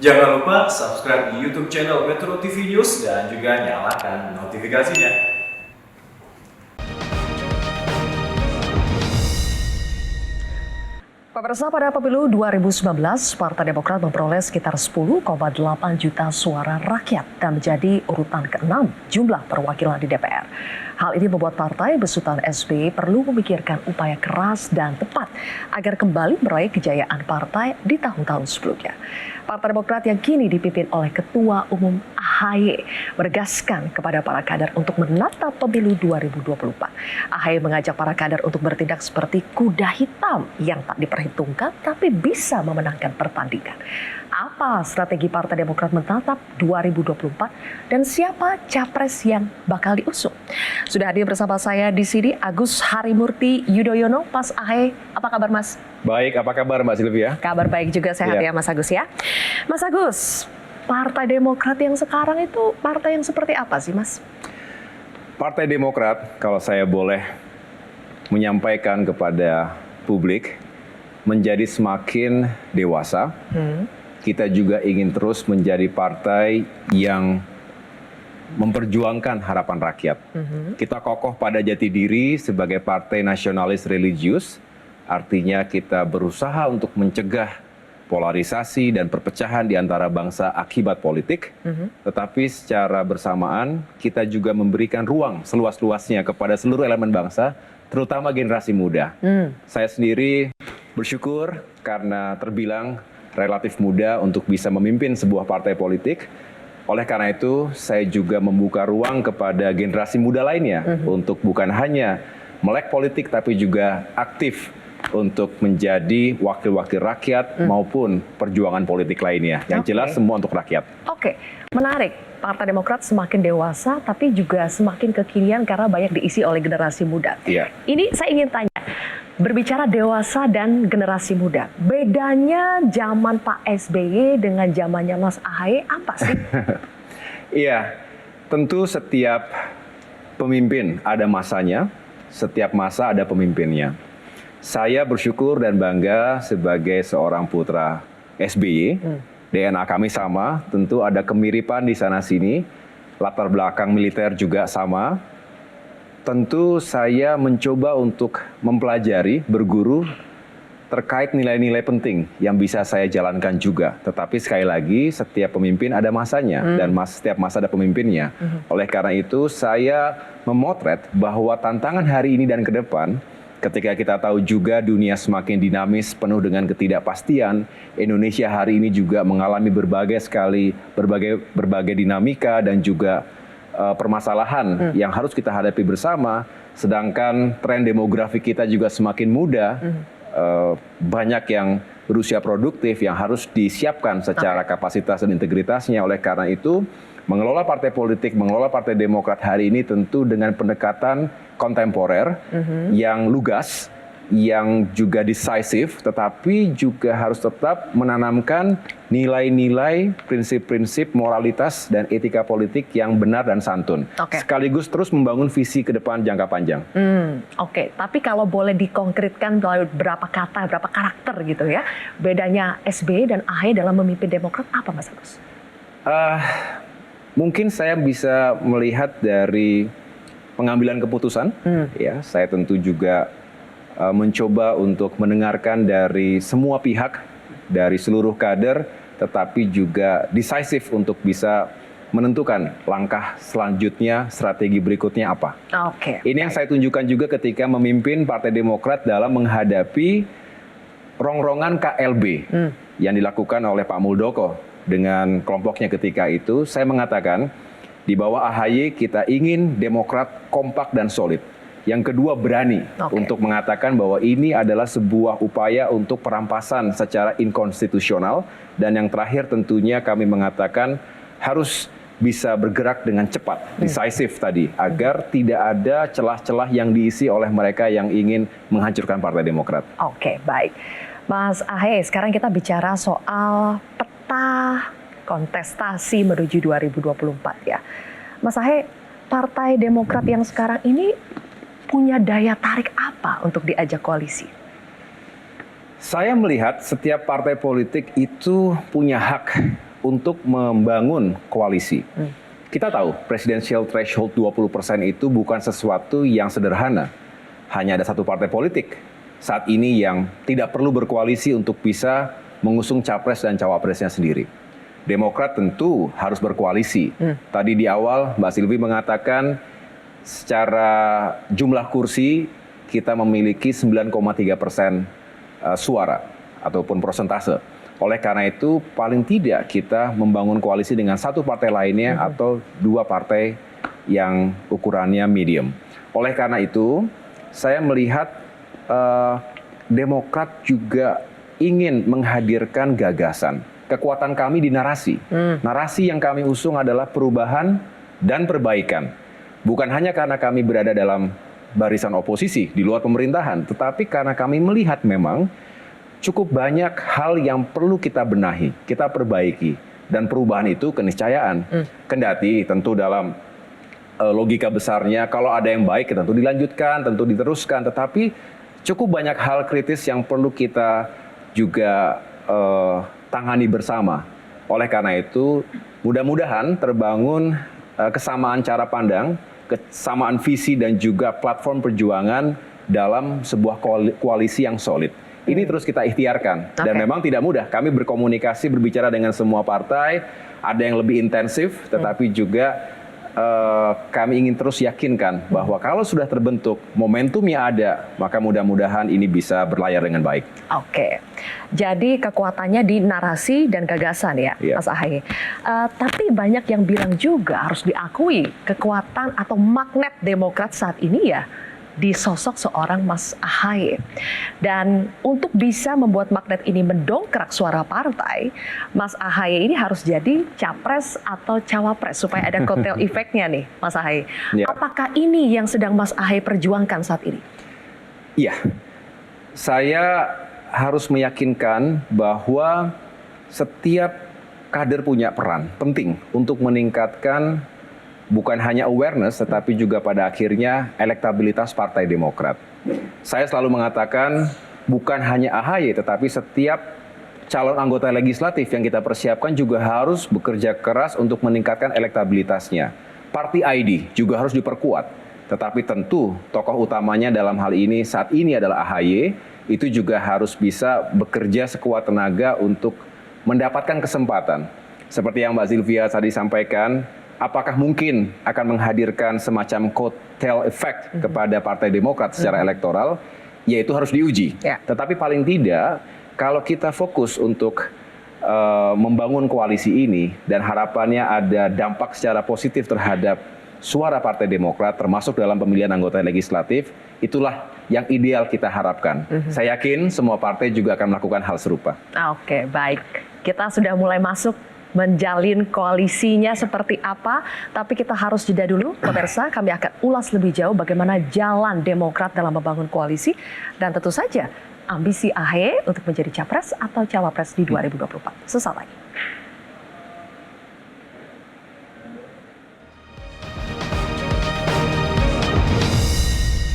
Jangan lupa subscribe di YouTube channel Metro TV News dan juga nyalakan notifikasinya. Pemirsa, pada pemilu 2019, Partai Demokrat memperoleh sekitar 10,8 juta suara rakyat dan menjadi urutan ke-6 jumlah perwakilan di DPR. Hal ini membuat partai besutan SBY perlu memikirkan upaya keras dan tepat agar kembali meraih kejayaan partai di tahun-tahun sebelumnya. Partai Demokrat yang kini dipimpin oleh Ketua Umum AHY menegaskan kepada para kader untuk menatap pemilu 2024. AHY mengajak para kader untuk bertindak seperti kuda hitam yang tak diperhitungkan tapi bisa memenangkan pertandingan. Apa strategi Partai Demokrat menatap 2024 dan siapa capres yang bakal diusung? Sudah hadir bersama saya di sini Agus Harimurti Yudhoyono. Mas AHY, apa kabar Mas? Baik, apa kabar Mbak Sylvia? Kabar baik juga, sehat ya Mas Agus ya. Mas Agus, Partai Demokrat yang sekarang itu partai yang seperti apa sih Mas? Partai Demokrat, kalau saya boleh menyampaikan kepada publik, menjadi semakin dewasa. Kita juga ingin terus menjadi partai yang memperjuangkan harapan rakyat. Kita kokoh pada jati diri sebagai partai nasionalis religius, artinya kita berusaha untuk mencegah polarisasi dan perpecahan di antara bangsa akibat politik, tetapi secara bersamaan kita juga memberikan ruang seluas-luasnya kepada seluruh elemen bangsa, terutama generasi muda. Saya sendiri bersyukur karena terbilang relatif muda untuk bisa memimpin sebuah partai politik. Oleh karena itu, saya juga membuka ruang kepada generasi muda lainnya untuk bukan hanya melek politik tapi juga aktif untuk menjadi wakil-wakil rakyat maupun perjuangan politik lainnya. Yang jelas semua untuk rakyat. Oke, menarik. Partai Demokrat semakin dewasa tapi juga semakin kekinian karena banyak diisi oleh generasi muda. Iya. Ini saya ingin tanya, berbicara dewasa dan generasi muda, bedanya zaman Pak SBY dengan zamannya Mas AHY apa sih? Iya, tentu setiap pemimpin ada masanya, setiap masa ada pemimpinnya. Saya bersyukur dan bangga sebagai seorang putra SBY. DNA kami sama, tentu ada kemiripan di sana-sini. Latar belakang militer juga sama. Tentu saya mencoba untuk mempelajari, berguru terkait nilai-nilai penting yang bisa saya jalankan juga. Tetapi sekali lagi, setiap pemimpin ada masanya dan setiap masa ada pemimpinnya. Oleh karena itu, saya memotret bahwa tantangan hari ini dan ke depan, ketika kita tahu juga dunia semakin dinamis, penuh dengan ketidakpastian, Indonesia hari ini juga mengalami berbagai dinamika dan juga permasalahan yang harus kita hadapi bersama. Sedangkan tren demografi kita juga semakin muda, banyak yang berusia produktif yang harus disiapkan secara kapasitas dan integritasnya. Oleh karena itu, mengelola partai politik, mengelola Partai Demokrat hari ini tentu dengan pendekatan kontemporer yang lugas, yang juga decisive, tetapi juga harus tetap menanamkan nilai-nilai, prinsip-prinsip, moralitas, dan etika politik yang benar dan santun. Sekaligus terus membangun visi ke depan jangka panjang. Oke, tapi kalau boleh dikonkretkan melalui berapa kata, berapa karakter gitu ya, bedanya SBY dan AHY dalam memimpin Demokrat apa Mas Agus? Mungkin saya bisa melihat dari pengambilan keputusan. Ya, saya tentu juga mencoba untuk mendengarkan dari semua pihak, dari seluruh kader, tetapi juga decisive untuk bisa menentukan langkah selanjutnya, strategi berikutnya apa. Ini yang saya tunjukkan juga ketika memimpin Partai Demokrat dalam menghadapi rongrongan KLB yang dilakukan oleh Pak Muldoko dengan kelompoknya ketika itu. Saya mengatakan, di bawah AHY kita ingin Demokrat kompak dan solid. Yang kedua, berani untuk mengatakan bahwa ini adalah sebuah upaya untuk perampasan secara inkonstitusional. Dan yang terakhir tentunya kami mengatakan harus bisa bergerak dengan cepat, decisive tadi, agar tidak ada celah-celah yang diisi oleh mereka yang ingin menghancurkan Partai Demokrat. Oke, baik. Mas AHY, sekarang kita bicara soal peta kontestasi menuju 2024 ya. Mas AHY, Partai Demokrat yang sekarang ini punya daya tarik apa untuk diajak koalisi? Saya melihat setiap partai politik itu punya hak untuk membangun koalisi. Kita tahu presidential threshold 20% itu bukan sesuatu yang sederhana. Hanya ada satu partai politik saat ini yang tidak perlu berkoalisi untuk bisa mengusung capres dan cawapresnya sendiri. Demokrat tentu harus berkoalisi. Tadi di awal Mbak Silvi mengatakan secara jumlah kursi kita memiliki 9,3% suara ataupun persentase. Oleh karena itu paling tidak kita membangun koalisi dengan satu partai lainnya atau dua partai yang ukurannya medium. Oleh karena itu saya melihat Demokrat juga ingin menghadirkan gagasan. Kekuatan kami di narasi. Narasi yang kami usung adalah perubahan dan perbaikan. Bukan hanya karena kami berada dalam barisan oposisi di luar pemerintahan, tetapi karena kami melihat memang cukup banyak hal yang perlu kita benahi, kita perbaiki. Dan perubahan itu keniscayaan. Kendati tentu dalam logika besarnya, kalau ada yang baik tentu dilanjutkan, tentu diteruskan. Tetapi cukup banyak hal kritis yang perlu kita juga tangani bersama. Oleh karena itu, mudah-mudahan terbangun kesamaan cara pandang, kesamaan visi dan juga platform perjuangan dalam sebuah koalisi yang solid. Ini terus kita ikhtiarkan dan memang tidak mudah. Kami berkomunikasi, berbicara dengan semua partai, ada yang lebih intensif, tetapi juga kami ingin terus yakinkan bahwa kalau sudah terbentuk, momentumnya ada, maka mudah-mudahan ini bisa berlayar dengan baik. Oke, jadi kekuatannya di narasi dan gagasan ya, Mas Ahaye. Tapi banyak yang bilang juga harus diakui kekuatan atau magnet Demokrat saat ini ya di sosok seorang Mas Ahaye. Dan untuk bisa membuat magnet ini mendongkrak suara partai, Mas Ahaye ini harus jadi capres atau cawapres supaya ada kotel efeknya nih, Mas Ahaye. Apakah ini yang sedang Mas Ahaye perjuangkan saat ini? Iya, saya harus meyakinkan bahwa setiap kader punya peran penting untuk meningkatkan bukan hanya awareness, tetapi juga pada akhirnya elektabilitas Partai Demokrat. Saya selalu mengatakan bukan hanya AHY, tetapi setiap calon anggota legislatif yang kita persiapkan juga harus bekerja keras untuk meningkatkan elektabilitasnya. Party ID juga harus diperkuat. Tetapi tentu tokoh utamanya dalam hal ini saat ini adalah AHY, itu juga harus bisa bekerja sekuat tenaga untuk mendapatkan kesempatan. Seperti yang Mbak Sylvia tadi sampaikan, apakah mungkin akan menghadirkan semacam coattail effect kepada Partai Demokrat secara elektoral? Ya itu harus diuji. Tetapi paling tidak, kalau kita fokus untuk membangun koalisi ini dan harapannya ada dampak secara positif terhadap suara Partai Demokrat termasuk dalam pemilihan anggota legislatif, itulah yang ideal kita harapkan. Saya yakin semua partai juga akan melakukan hal serupa. Oke, baik. Kita sudah mulai masuk menjalin koalisinya seperti apa, tapi kita harus jeda dulu. Pemirsa, kami akan ulas lebih jauh bagaimana jalan Demokrat dalam membangun koalisi dan tentu saja ambisi AHY untuk menjadi capres atau cawapres di 2024. Sesaat lagi.